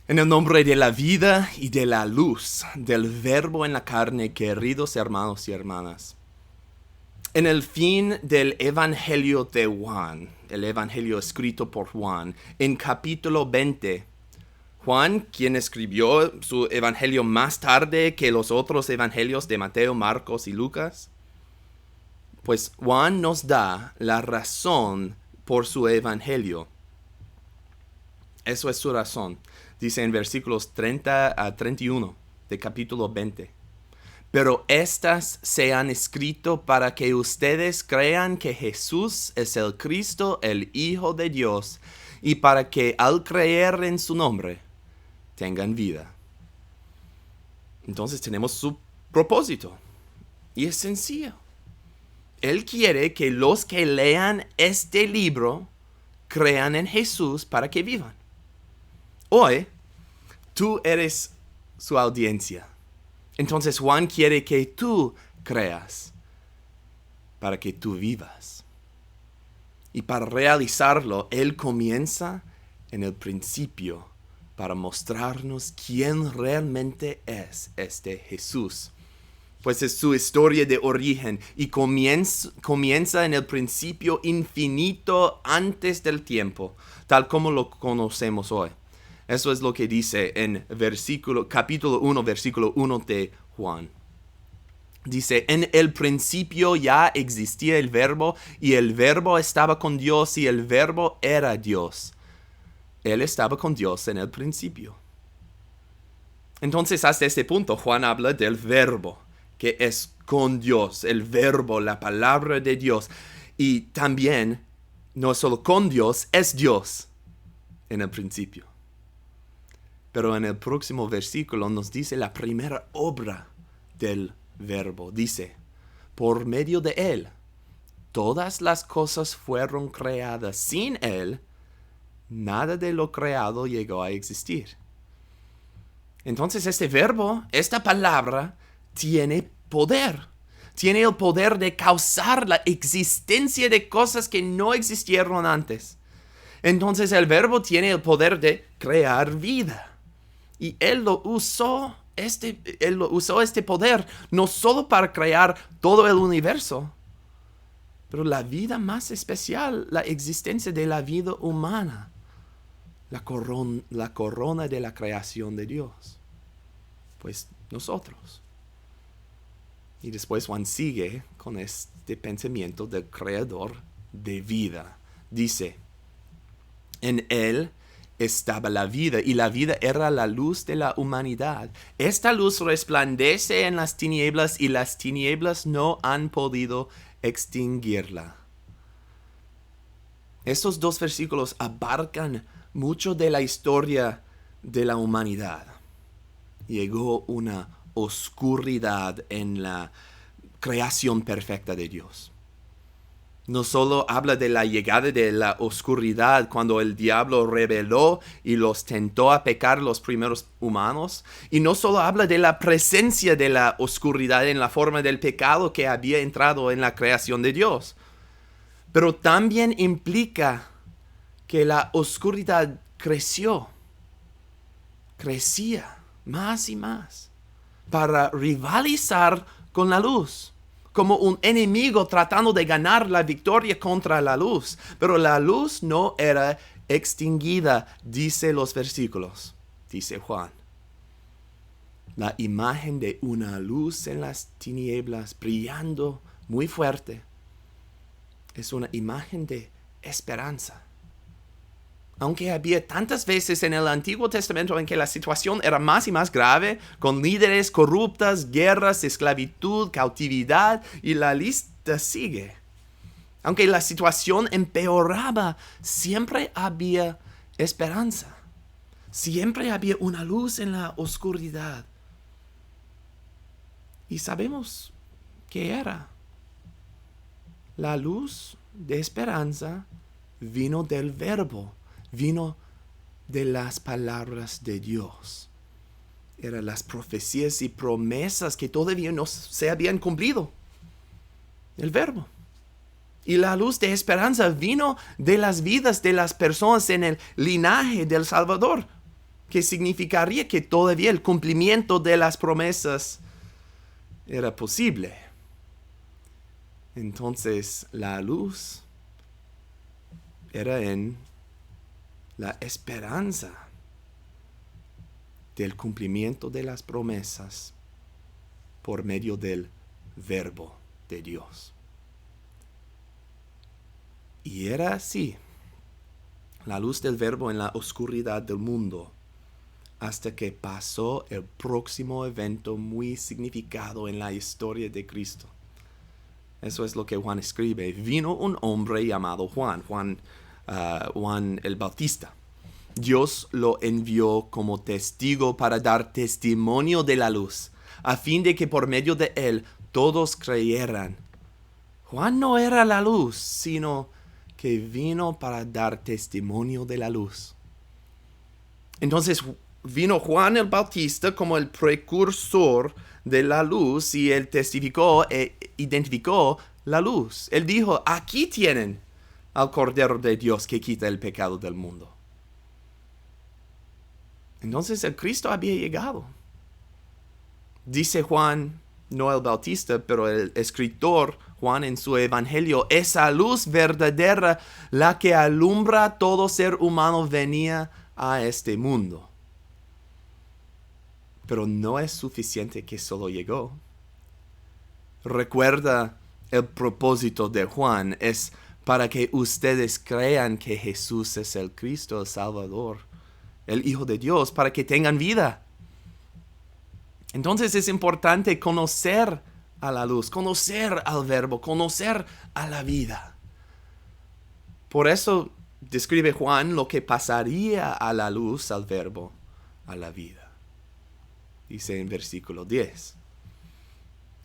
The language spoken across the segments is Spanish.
En el nombre de la vida y de la luz, del Verbo en la carne, queridos hermanos y hermanas. En el fin del Evangelio de Juan, el Evangelio escrito por Juan, en capítulo 20, Juan, quien escribió su Evangelio más tarde que los otros Evangelios de Mateo, Marcos y Lucas, pues Juan nos da la razón por su Evangelio. Eso es su razón. Dice en versículos 30 a 31 de capítulo 20. Pero estas se han escrito para que ustedes crean que Jesús es el Cristo, el Hijo de Dios, y para que al creer en su nombre tengan vida. Entonces tenemos su propósito. Y es sencillo. Él quiere que los que lean este libro crean en Jesús para que vivan. Hoy, tú eres su audiencia. Entonces Juan quiere que tú creas para que tú vivas. Y para realizarlo, Él comienza en el principio para mostrarnos quién realmente es este Jesús. Pues es su historia de origen y comienza en el principio infinito antes del tiempo, tal como lo conocemos hoy. Eso es lo que dice en capítulo 1, versículo 1 de Juan. Dice, en el principio ya existía el Verbo, y el Verbo estaba con Dios, y el Verbo era Dios. Él estaba con Dios en el principio. Entonces, hasta este punto, Juan habla del Verbo, que es con Dios, el Verbo, la palabra de Dios. Y también, no solo con Dios, es Dios en el principio. Pero en el próximo versículo nos dice la primera obra del Verbo. Dice, por medio de Él, todas las cosas fueron creadas. Sin Él, nada de lo creado llegó a existir. Entonces este verbo, esta palabra, tiene poder. Tiene el poder de causar la existencia de cosas que no existieron antes. Entonces el verbo tiene el poder de crear vida. Y Él usó este poder no solo para crear todo el universo, pero la vida más especial, la existencia de la vida humana, la corona de la creación de Dios. Pues nosotros. Y después Juan sigue con este pensamiento del creador de vida. Dice, en Él estaba la vida, y la vida era la luz de la humanidad. Esta luz resplandece en las tinieblas, y las tinieblas no han podido extinguirla. Estos dos versículos abarcan mucho de la historia de la humanidad. Llegó una oscuridad en la creación perfecta de Dios. No solo habla de la llegada de la oscuridad cuando el diablo rebeló y los tentó a pecar los primeros humanos. Y no solo habla de la presencia de la oscuridad en la forma del pecado que había entrado en la creación de Dios. Pero también implica que la oscuridad crecía más y más para rivalizar con la luz, como un enemigo tratando de ganar la victoria contra la luz. Pero la luz no era extinguida, dice los versículos, dice Juan. La imagen de una luz en las tinieblas brillando muy fuerte es una imagen de esperanza. Aunque había tantas veces en el Antiguo Testamento en que la situación era más y más grave, con líderes corruptas, guerras, esclavitud, cautividad, y la lista sigue. Aunque la situación empeoraba, siempre había esperanza. Siempre había una luz en la oscuridad. Y sabemos qué era. La luz de esperanza vino del Verbo. Vino de las palabras de Dios. Eran las profecías y promesas que todavía no se habían cumplido. El Verbo. Y la luz de esperanza vino de las vidas de las personas en el linaje del Salvador. que significaría que todavía el cumplimiento de las promesas era posible. Entonces la luz era en la esperanza del cumplimiento de las promesas por medio del Verbo de Dios. Y era así, la luz del Verbo en la oscuridad del mundo, hasta que pasó el próximo evento muy significado en la historia de Cristo. Eso es lo que Juan escribe. Vino un hombre llamado Juan el Bautista. Dios lo envió como testigo para dar testimonio de la luz, a fin de que por medio de él todos creyeran. Juan no era la luz, sino que vino para dar testimonio de la luz. Entonces vino Juan el Bautista como el precursor de la luz y él testificó e identificó la luz. Él dijo, aquí tienen al Cordero de Dios que quita el pecado del mundo. Entonces el Cristo había llegado. Dice Juan, no el Bautista, pero el escritor Juan en su evangelio, esa luz verdadera, la que alumbra a todo ser humano, venía a este mundo. Pero no es suficiente que solo llegó. Recuerda, el propósito de Juan es para que ustedes crean que Jesús es el Cristo, el Salvador, el Hijo de Dios, para que tengan vida. Entonces es importante conocer a la luz, conocer al Verbo, conocer a la vida. Por eso describe Juan lo que pasaría a la luz, al Verbo, a la vida. Dice en versículo 10,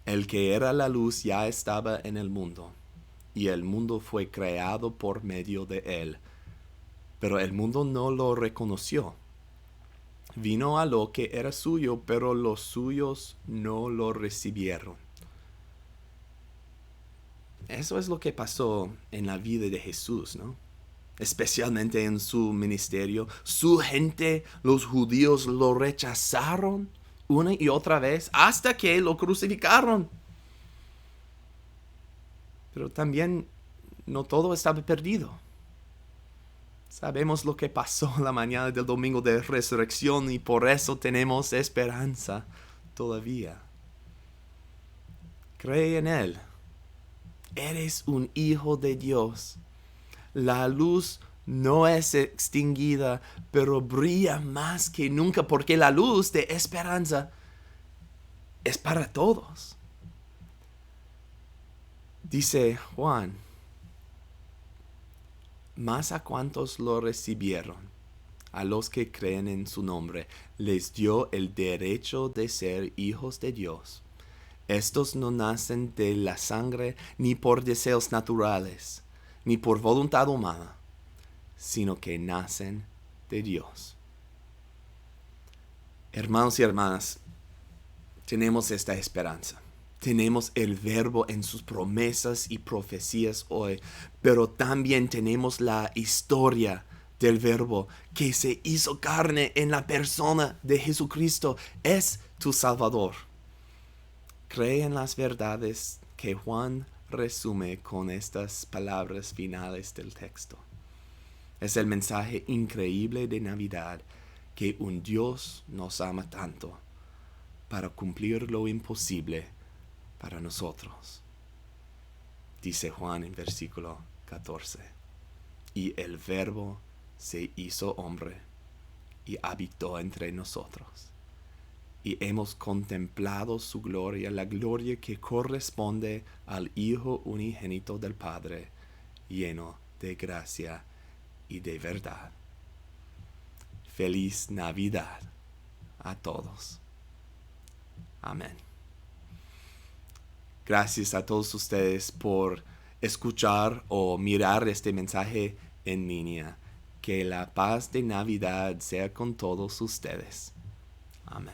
el que era la luz ya estaba en el mundo, y el mundo fue creado por medio de él, pero el mundo no lo reconoció. Vino a lo que era suyo, pero los suyos no lo recibieron. Eso es lo que pasó en la vida de Jesús, ¿no? Especialmente en su ministerio. Su gente, los judíos, lo rechazaron una y otra vez hasta que lo crucificaron. Pero también no todo estaba perdido. Sabemos lo que pasó la mañana del domingo de resurrección y por eso tenemos esperanza todavía. Cree en Él. Eres un hijo de Dios. La luz no es extinguida, pero brilla más que nunca porque la luz de esperanza es para todos. Dice Juan, mas a cuantos lo recibieron, a los que creen en su nombre, les dio el derecho de ser hijos de Dios. Estos no nacen de la sangre, ni por deseos naturales, ni por voluntad humana, sino que nacen de Dios. Hermanos y hermanas, tenemos esta esperanza. Tenemos el Verbo en sus promesas y profecías hoy, pero también tenemos la historia del Verbo que se hizo carne en la persona de Jesucristo. Es tu Salvador. Cree en las verdades que Juan resume con estas palabras finales del texto. Es el mensaje increíble de Navidad, que un Dios nos ama tanto para cumplir lo imposible para nosotros. Dice Juan en versículo 14, y el Verbo se hizo hombre y habitó entre nosotros. Y hemos contemplado su gloria, la gloria que corresponde al Hijo unigénito del Padre, lleno de gracia y de verdad. Feliz Navidad a todos. Amén. Gracias a todos ustedes por escuchar o mirar este mensaje en línea. Que la paz de Navidad sea con todos ustedes. Amén.